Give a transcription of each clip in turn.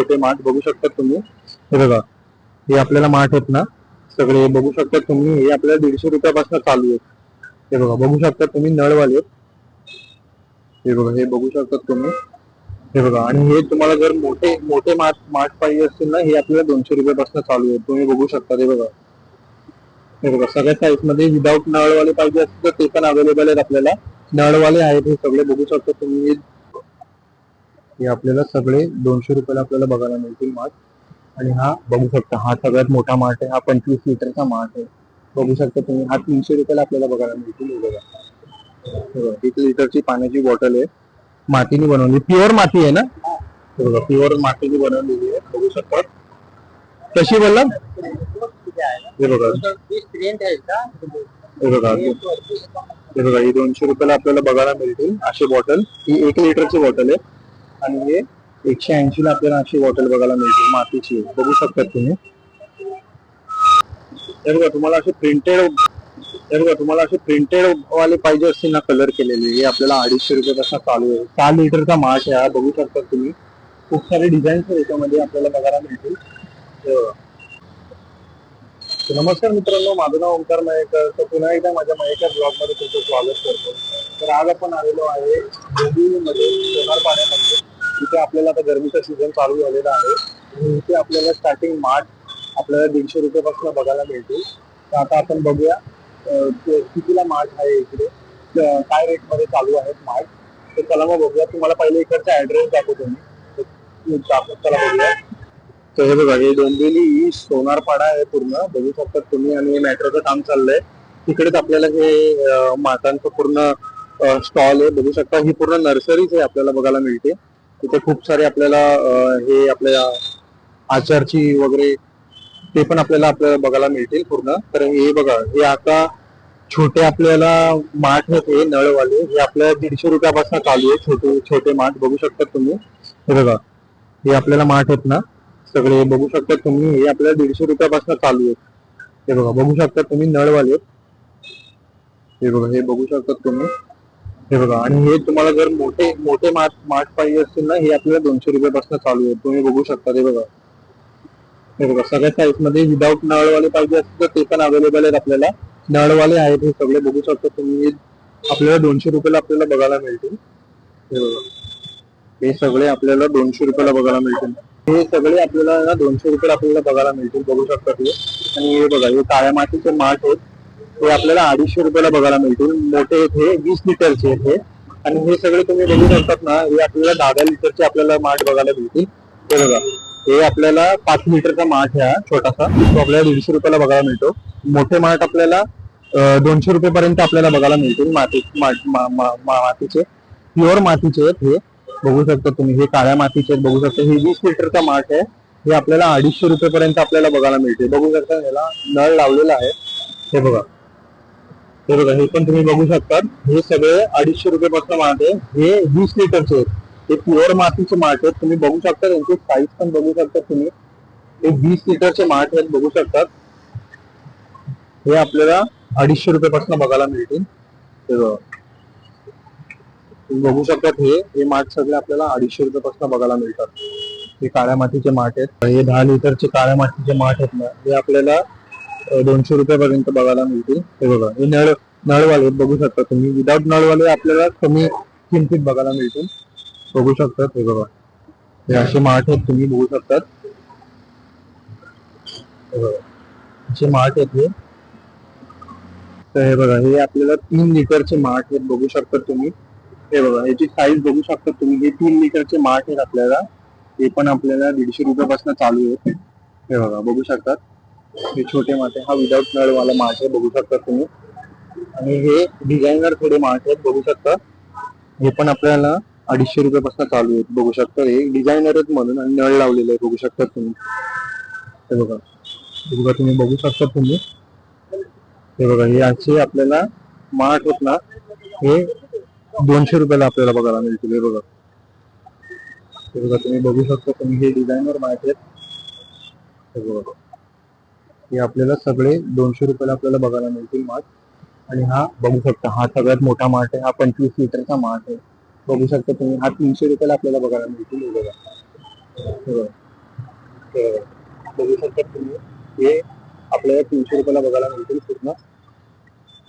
छोटे माठ बघू शकता तुम्ही. हे बघा, हे आपल्याला माठ आहेत ना सगळे बघू शकता तुम्ही. हे आपल्याला 150 रुपयापासून चालू आहेत. हे बघा, बघू शकता तुम्ही नळवाले. हे बघा, हे बघू शकता तुम्ही. हे बघा, आणि हे तुम्हाला जर मोठे मोठे माठ माठ पाहिजे असतील ना, हे आपल्याला 200 रुपयापासून चालू आहेत. तुम्ही बघू शकता. हे बघा, हे बघा, सगळ्या साईज मध्ये विदाऊट नळवाले पाहिजे असतील तर ते पण अवेलेबल आहेत आपल्याला. नळवाले आहेत हे सगळे बघू शकता तुम्ही. हे आपल्याला सगळे 200 रुपयाला आपल्याला बघायला मिळतील माठ. आणि हा बघू शकता, हा सगळ्यात मोठा माठ आहे. हा 25 लिटरचा माठ आहे. बघू शकता तुम्ही. हा 300 रुपयाला आपल्याला बघायला मिळतील. हे बघा, 1 लिटरची पाण्याची बॉटल आहे. मातीने बनवली, प्युअर माती आहे ना. हे बघा, प्युअर मातीने बनवलेली आहे. बघू शकता. कशी बोलला? हे बघा, हे बघा, हे बघा, ही 200 रुपयाला आपल्याला बघायला मिळतील अशी बॉटल. ही 1 लिटरची बॉटल आहे. आणि हे 180 ला आपल्याला अशी बॉटल बघायला मिळतील मातीची. बघू शकता तुम्ही. हे बघा, तुम्हाला असे प्रिंटेड वाले पाहिजे असतील ना कलर केलेले, हे आपल्याला 250 रुपयापासून चालू आहे. 6 लिटरचा माठ आहे. बघू शकता तुम्ही. खूप सारे डिझाईन्स याच्यामध्ये आपल्याला बघायला मिळतील. नमस्कार मित्रांनो, माझं नाव ओंकार मयेकर. तर पुन्हा एकदा माझ्या मयेकर ब्लॉग मध्ये तुमचं स्वागत करतो. तर आज आपण आलेलो आहे डोंबिवलीमध्ये सोनार पाण्यामध्ये. इथे आपल्याला आता गरमीचा सीझन चालू झालेला आहे आणि इथे आपल्याला स्टार्टिंग माठ आपल्याला 150 रुपयापासून बघायला मिळतील. तर आता आपण बघूया कितीला माठ आहे इकडे, काय रेट मध्ये चालू आहेत माठ. तर चला मग बघूया. तुम्हाला पहिले इकडचा ऍड्रेस दाखवतो मी. चला बघूया. तर हे बघा, हे डोंबिवली ही सोनारपाडा आहे पूर्ण. बघू शकता तुम्ही. आणि मेट्रोचं काम चाललंय. तिकडेच आपल्याला हे माठांचं पूर्ण स्टॉल आहे. बघू शकता. ही पूर्ण नर्सरीच आहे आपल्याला बघायला मिळते. तिथे खूप सारे आपल्याला हे आपल्या आचारची वगैरे ते पण आपल्याला बघायला मिळतील पूर्ण. तर हे बघा, हे आता छोटे आपल्याला माठ आहेत हे नळवाले. हे आपल्याला 150 रुपयापासून चालू आहे. छोटे छोटे माठ बघू शकता तुम्ही. हे बघा, हे आपल्याला माठ आहेत ना सगळे बघू शकता तुम्ही. हे आपल्याला 150 रुपयापासून चालू आहेत. हे बघा, बघू शकता तुम्ही नळवाले. हे बघा, हे बघू शकता तुम्ही. हे बघा, आणि हे तुम्हाला जर मोठे मोठे माठ माठ पाहिजे असतील ना, हे आपल्याला 200 रुपयापासून चालू आहे. तुम्ही बघू शकता. हे बघा, हे बघा, सगळ्या साईज मध्ये विदाऊट नळवाले पाहिजे असतील तर ते पण अवेलेबल आहेत आपल्याला. नळवाले आहेत हे सगळे बघू शकता तुम्ही. आपल्याला 200 रुपयाला आपल्याला बघायला मिळतील. हे बघा, हे सगळे आपल्याला 200 रुपयाला बघायला मिळतील. हे सगळे आपल्याला 200 रुपयाला आपल्याला बघायला मिळतील. बघू शकता तुम्ही. आणि हे बघा, हे काळ्या मातीचे माठ आहेत. हे आपल्याला 250 रुपयाला बघायला मिळतील. मोठे आहेत हे 20 लिटरचे आहेत हे. आणि हे सगळे तुम्ही बघू शकतात ना, हे आपल्याला 10 लिटरचे आपल्याला माठ बघायला मिळतील. हे बघा, हे आपल्याला 5 लिटरचा माठ आहे छोटासा. तो आपल्याला 150 रुपयाला बघायला मिळतो. मोठे माठ आपल्याला 200 रुपयापर्यंत आपल्याला बघायला मिळतील. मातीचे प्युअर मातीचे आहेत हे. बघू शकता तुम्ही. हे काळ्या मातीचे आहेत. बघू शकता. हे 20 लिटरचा माठ आहे. हे आपल्याला 250 रुपयापर्यंत आपल्याला बघायला मिळते. बघू शकता, याला नळ लावलेला आहे. हे बघा, हे बघा, हे पण तुम्ही बघू शकता. हे सगळे 250 रुपयापासून माठ आहे. हे 20 लिटरचे आहेत. हे प्युअर मातीचे माठ आहेत. तुम्ही बघू शकता. त्यांची साईज पण बघू शकता तुम्ही. हे 20 लिटरचे माठ आहेत. बघू शकतात. हे आपल्याला 250 रुपयापासून बघायला मिळतील. हे बघा, तुम्ही बघू शकतात. हे माठ सगळे आपल्याला 250 रुपयापासून बघायला मिळतात. हे काळ्या मातीचे माठ आहेत. हे 10 लिटरचे काळ्या मातीचे माठ आहेत ना, हे आपल्याला 200 रुपयापर्यंत बघायला मिळतील. हे बघा, हे नळवाले बघू शकता तुम्ही. विदाऊट नळवाले आपल्याला कमी किमतीत बघायला मिळतील. बघू शकतात. हे बघा, हे असे माठ आहेत. तुम्ही बघू शकतात. हे बघा, असे माठ आहेत हे. तर हे बघा, हे आपल्याला 3 लिटरचे माठ आहेत. बघू शकता तुम्ही. हे बघा, याची साईज बघू शकता तुम्ही. हे 3 लिटरचे माठ आहेत आपल्याला. हे पण आपल्याला 150 रुपयापासून चालू आहेत. हे बघा, बघू शकतात. हे छोटे माठ आहे. हा विदाऊट नळवाला माठ आहे. बघू शकता तुम्ही. आणि हे डिझायनर थोडे माठ आहेत. बघू शकता. हे पण आपल्याला 250 रुपयापासून चालू आहेत. बघू शकता. हे डिझायनर आहेत म्हणून आणि नळ लावलेलं आहे. बघू शकता तुम्ही. हे बघा, तुम्ही बघू शकता तुम्ही. हे बघा, हे असे आपल्याला माठ होत ना, हे 200 रुपयाला आपल्याला बघायला मिळतील. हे बघा, हे बघा, तुम्ही बघू शकता तुम्ही. हे डिझायनर माठ आहेत. हे बघा, हे आपल्याला सगळे 200 रुपयाला आपल्याला बघायला मिळतील माठ. आणि हा बघू शकता, हा सगळ्यात मोठा माठ आहे. हा 25 लिटरचा माठ आहे. बघू शकता तुम्ही. हा 300 रुपयाला आपल्याला बघायला मिळतील. हे बघा, बघू शकता तुम्ही, हे आपल्याला 300 रुपयाला बघायला मिळतील पूर्ण.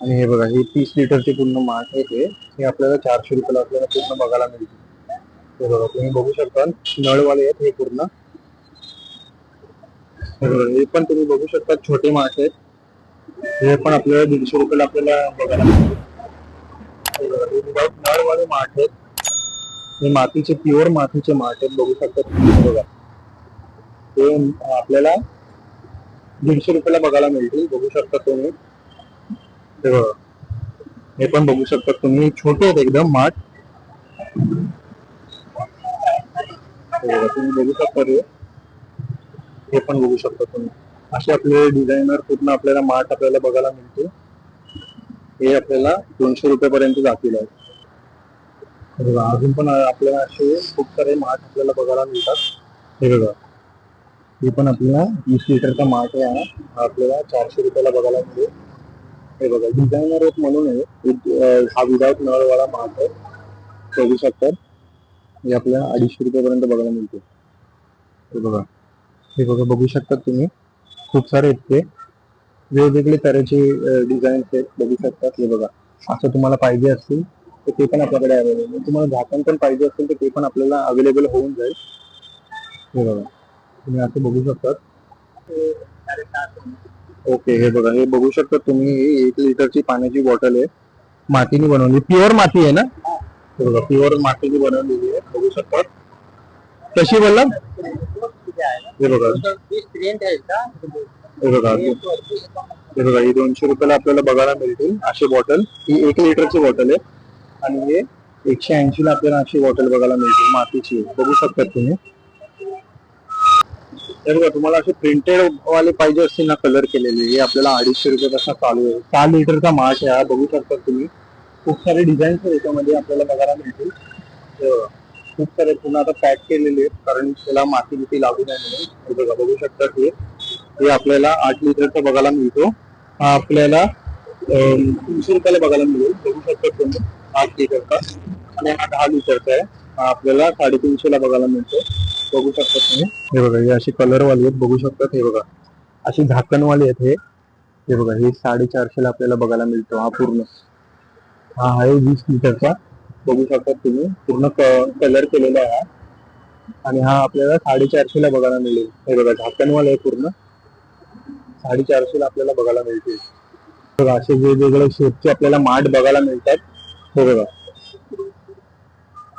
आणि हे बघा, ही 30 लिटरची पूर्ण माठ आहे हे आपल्याला 400 रुपयाला आपल्याला पूर्ण बघायला मिळतील. हे बघा, तुम्ही बघू शकता नळवाले आहेत हे पूर्ण. हे पण तुम्ही बघू शकता छोटे माठ आहेत, हे पण आपल्याला 150 रुपयाला आपल्याला बघायला मिळतील. नळवाले माठ आहेत, हे मातीचे प्युअर मातीचे माठ आहेत, बघू शकता तुम्ही. बघा, ते आपल्याला 150 रुपयाला बघायला मिळतील, बघू शकता तुम्ही. हे पण बघू शकता तुम्ही, छोटे आहेत एकदम माठ. तुम्ही बघू शकता हे पण बघू शकता तुम्ही. असे आपले डिझायनर पूर्ण आपल्याला माठ आपल्याला बघायला मिळते. हे आपल्याला 200 रुपयापर्यंत जातील. अजून पण आपल्याला असे खूप सारे माठ आपल्याला बघायला मिळतात. हे बघा, हे पण आपल्याला 20 लिटरचा माठ आहे, हा आपल्याला 400 रुपयाला बघायला मिळेल. हे बघा, डिझायनर आहेत म्हणून हा विदाउट नळवाला माठ आहे, बघू शकतात. हे आपल्याला 250 रुपयापर्यंत बघायला मिळते. हे बघा, बघू शकतात तुम्ही, खूप सारे आहेत ते, वेगवेगळे तऱ्हेचे डिझाईन्स आहेत, बघू शकतात. हे बघा, असं तुम्हाला पाहिजे असतील तर ते पण आपल्याकडे अवेलेबल आहे. तुम्हाला झाकण पण पाहिजे असेल तर ते पण आपल्याला अवेलेबल होऊन जाईल. हे बघा, तुम्ही असं बघू शकतात. ओके, हे बघा, हे बघू शकता तुम्ही, 1 लिटरची पाण्याची बॉटल आहे, मातीने बनवली, प्युअर माती आहे ना. हे बघा, प्युअर मातीने बनवलेली आहे, बघू शकतात. कशी बोलला? हे बघा, ही 200 रुपयाला आपल्याला बघायला मिळतील अशी बॉटल. ही 1 लिटरची बॉटल आहे आणि हे 180 ला आपल्याला अशी बॉटल बघायला मिळतील, मातीची, बघू शकतात तुम्ही. तर बघा, तुम्हाला असे प्रिंटेड वाले पाहिजे असतील ना, कलर केलेले, हे आपल्याला 250 रुपयापासून चालू आहे. 4 लिटरचा माठ आहे, बघू शकता तुम्ही. खूप सारे डिझाईन्स याच्यामध्ये आपल्याला बघायला मिळतील. खूप सारे पुन्हा आता पॅक केलेले आहेत, कारण त्याला माती बिती लागू नये म्हणून. बघा, बघू शकता हे आपल्याला 8 लिटरचा बघायला मिळतो. हा आपल्याला 300 रुपयाला बघायला मिळेल, बघू शकता तुम्ही, 8 लिटरचा. आणि हा 10 लिटरचा आहे, हा आपल्याला 350 ला बघायला मिळतो, बघू शकता तुम्ही. हे बघा, हे असे कलरवाले आहेत, बघू शकतात. हे बघा, अशी झाकणवाले आहेत हे बघा, हे 450 ला आपल्याला बघायला मिळतो. हा पूर्ण, हा आहे 20 लिटरचा, बघू शकता तुम्ही, पूर्ण कलर केलेला आहे आणि हा आपल्याला 450 ला बघायला मिळेल. हे बघा, झाकणवाला आहे पूर्ण, 450 ला आपल्याला बघायला मिळतील. बघा, असे वेगवेगळे शेपचे आपल्याला माठ बघायला मिळतात. हे बघा,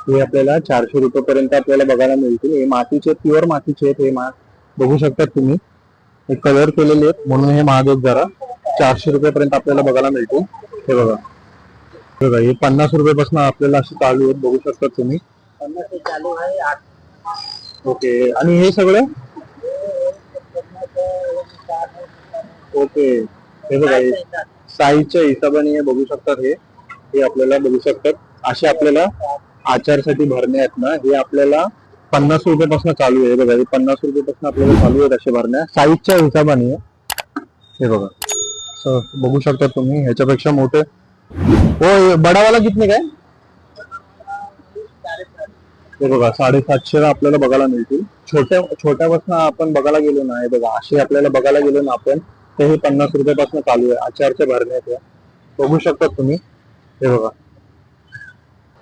हे आपल्याला 400 रुपयापर्यंत आपल्याला बघायला मिळतील. हे मातीचे, प्युअर मातीचे आहेत हे माठ, बघू शकतात तुम्ही. हे कलर केलेले आहेत म्हणून हे महाग आहेत जरा. 400 रुपयापर्यंत आपल्याला बघायला मिळतील. हे बघा, हे 50 रुपयापासून आपल्याला असे चालू आहेत, बघू शकता तुम्ही. 50 चालू आहे. ओके, आणि हे सगळं ओके. हे बघा, साईजच्या हिशोबाने हे बघू शकतात. हे आपल्याला बघू शकतात. असे आपल्याला आचारसाठी भरणे आहेत ना, हे आपल्याला 50 रुपयापासून चालू आहे. बघा, हे 50 रुपयापासून आपल्याला चालू आहेत असे भरण्या, साईजच्या हिशोबाने. हे बघा, बघू शकता तुम्ही, ह्याच्यापेक्षा मोठे. हो, बडावाला कितने काय? हे बघा, 750 ला आपल्याला बघायला मिळतील. छोट्यापासून आपण बघायला गेलो ना, हे बघा, असे आपल्याला बघायला गेलो ना आपण, तर हे 50 रुपयापासून चालू आहे, आचारच्या भरण्यात, बघू शकता तुम्ही. हे बघा,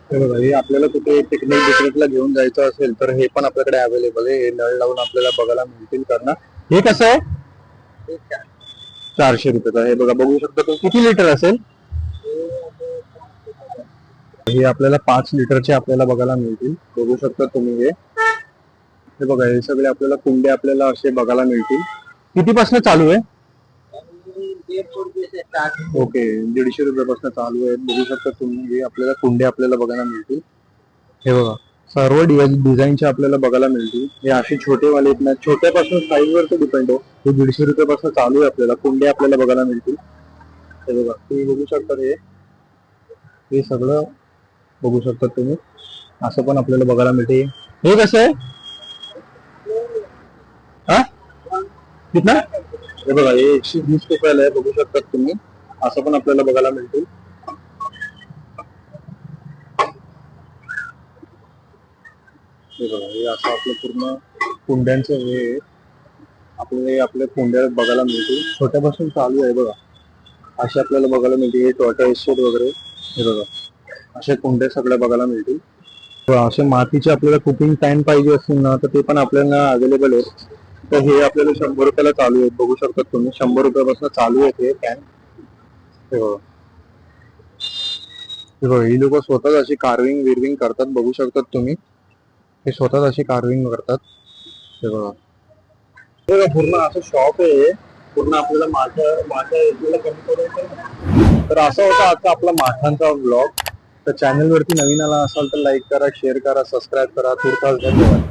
हे आपल्याला कुठे पिकनिक बिकनिकला घेऊन जायचं असेल तर हे पण आपल्याकडे अवेलेबल आहे. हे नळ लावून आपल्याला बघायला मिळतील करणं. हे कसं आहे? 400 रुपयाचा. हे बघा, बघू शकता तुम्ही, किती लिटर असेल? हे आपल्याला 5 लिटरचे आपल्याला बघायला मिळतील, बघू शकता तुम्ही. हे बघा, हे सगळे आपल्याला कुंडे आपल्याला असे बघायला मिळतील. कितीपासून चालू आहे? ओके, 150 रुपयापासून चालू आहे, बघू शकता तुम्ही. हे आपल्याला कुंडे आपल्याला बघायला मिळतील. हे बघा, सर्व डिझाईनचे आपल्याला बघायला मिळतील. हे असे छोटेवाले आहेत ना, छोट्यापासून साईजवरती डिपेंड हो. हे 150 रुपयापासून चालू आहे, आपल्याला कुंडे आपल्याला बघायला मिळतील. हे बघा, तुम्ही बघू शकता. हे सगळं बघू शकता तुम्ही, असं पण आपल्याला बघायला मिळते. हे कसं आहे? हा, कितना? हे बघा, हे 120 रुपयाला आहे, बघू शकतात तुम्ही. असं पण आपल्याला बघायला मिळतील. हे बघा, हे असं आपलं पूर्ण कुंड्यांचं हे आपले कुंड्या बघायला मिळतील. छोट्यापासून चालू आहे बघा, असे आपल्याला बघायला मिळतील. हे टॉर्टॉइस शेड वगैरे हे बघा, असे कुंड्या सगळ्या बघायला मिळतील. असे मातीचे आपल्याला कुकिंग पॅन पाहिजे असतील ना, तर ते पण आपल्याला अवेलेबल आहेत. तर हे आपल्याला 100 रुपयाला चालू आहेत. बघू शकतात तुम्ही, 100 रुपयापासून चालू आहेत हे पॅन. हे बघा, ही लोक स्वतःच अशी कार्विंग विर्विंग करतात. बघू शकतात तुम्ही, हे स्वतःच अशी कार्विंग करतात. हे बघा, पूर्ण असं शॉप आहे. पूर्ण आपल्याला माठा कमी करून. तर असा होता आजचा आपला माठांचा ब्लॉग. तर चॅनल वरती नवीन आला असाल तर लाईक करा, शेअर करा, सबस्क्राईब करा. तुर्तास धन्यवाद.